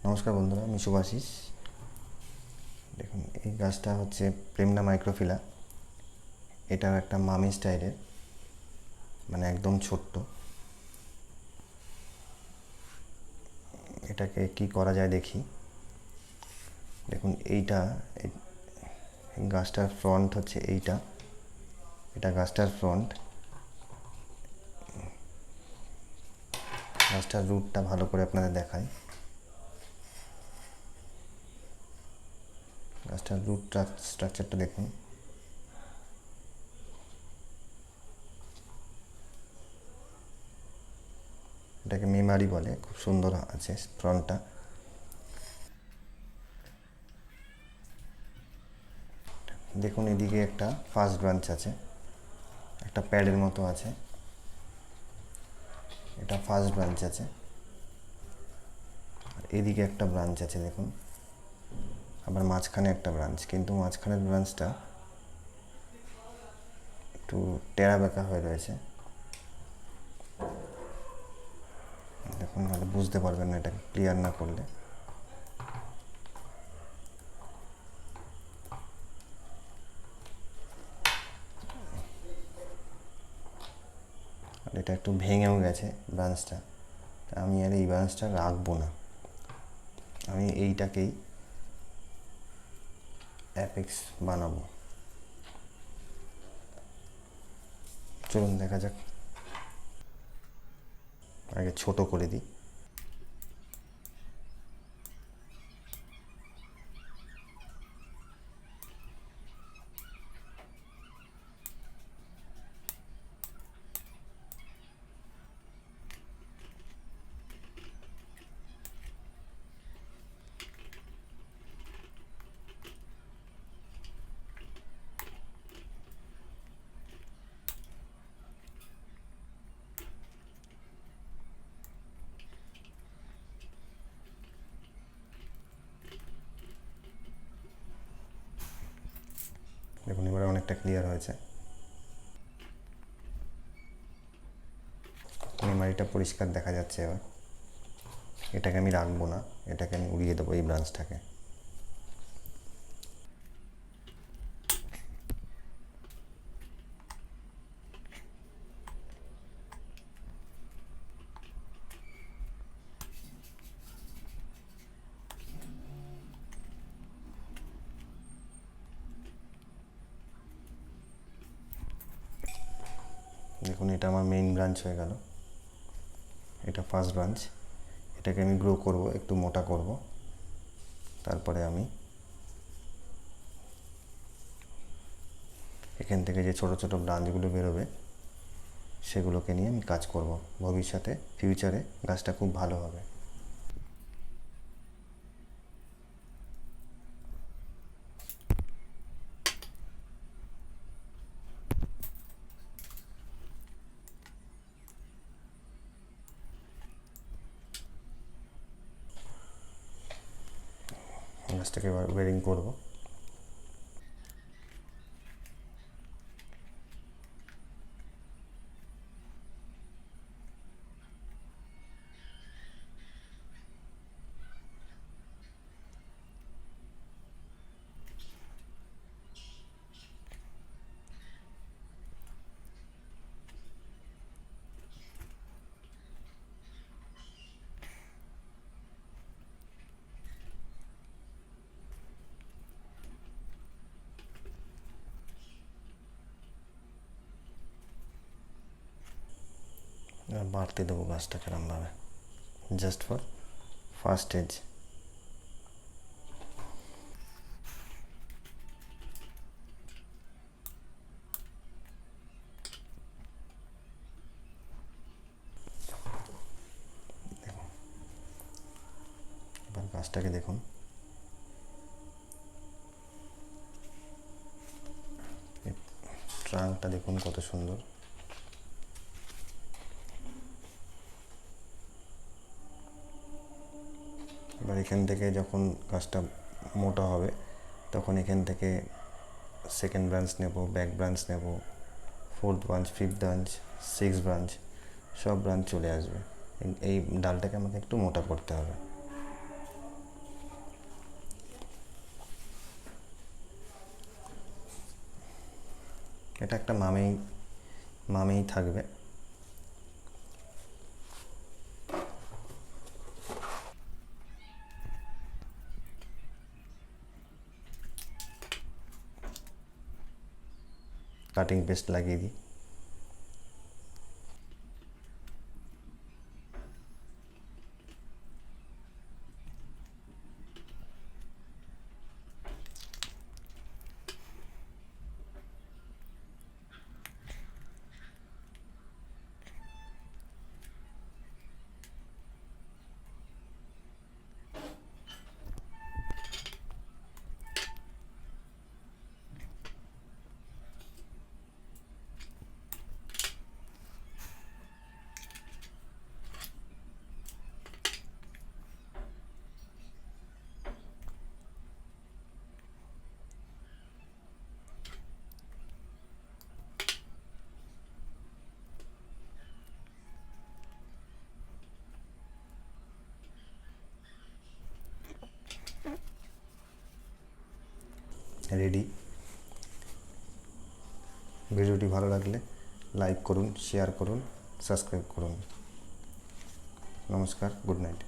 নমস্কার বন্ধুরা, আমি শুভাশিস। দেখুন, এই গাছটা হচ্ছে প্রেমনা মাইক্রোফিলা। এটাও একটা মামি স্টাইলের, মানে একদম ছোট্ট। এটাকে কি করা যায় দেখি। দেখুন, গাছটার ফ্রন্ট হচ্ছে এটা গাছটার ফ্রন্ট। গাছটার রুটটা ভালো করে আপনাদের দেখাই। গাছটার রুট স্ট্রাকচারটা দেখুন। এটাকে মেমারি বলে, খুব সুন্দর আছে ফ্রন্টটা। দেখুন, এদিকে একটা ফার্স্ট ব্রাঞ্চ আছে, একটা প্যাডের মতো আছে। এটা ফার্স্ট ব্রাঞ্চ আছে। আর এদিকে একটা ব্রাঞ্চ আছে দেখুন, আবার মাঝখানে একটা ব্রাঞ্চ, কিন্তু মাঝখানের ব্রাঞ্চটা একটু টেরা বেঁকা হয়ে রয়েছে। দেখুন, নাহলে বুঝতে পারবেন না এটাকে ক্লিয়ার না করলে। আর এটা একটু ভেঙেও গেছে ব্রাঞ্চটা। তা আমি আর এই ব্রাঞ্চটা রাখবো না, আমি এইটাকেই অ্যাপেক্স বানাবো। চলুন দেখা যাক। আগে ছোট করে দিই। দেখুন, এবারে অনেকটা ক্লিয়ার হয়েছে। মেমারিটা পরিষ্কার দেখা যাচ্ছে এবার। এটাকে আমি রাখবো না, এটাকে আমি উড়িয়ে দেবো, এই ব্রাঞ্চটাকে। দেখুন, এটা আমার মেইন ব্রাঞ্চ হয়ে গেল। এটা ফার্স্ট ব্রাঞ্চ। এটাকে আমি গ্রো করব, একটু মোটা করব। তারপরে আমি এখান থেকে যে ছোট ছোট ব্রাঞ্চগুলো বেরোবে সেগুলোকে নিয়ে আমি কাজ করব। ভবিষ্যতে ফিউচারে গাছটা খুব ভালো হবে। গাছটাকে এবার ওয়েরিং করব। বাড়তে দেবো গাছটা কেরমভাবে, জাস্ট ফর ফার্স্ট স্টেজ। এবার গাছটাকে দেখুন, ট্রাঙ্কটা দেখুন কত সুন্দর। এবার এখান থেকে যখন গাছটা মোটা হবে তখন এখান থেকে সেকেন্ড ব্রাঞ্চ নেব, ব্যাক ব্রাঞ্চ নেব, fourth branch, fifth branch, six branch, সব ব্রাঞ্চ চলে আসবে। এই ডালটাকে আমাকে একটু মোটা করতে হবে। এটা একটা মামেই থাকবে। কাটিং পেস্ট লাগিয়ে দিই। রেডি। ভিডিওটি ভালো লাগলে লাইক করুন, শেয়ার করুন, সাবস্ক্রাইব করুন। নমস্কার, গুড নাইট।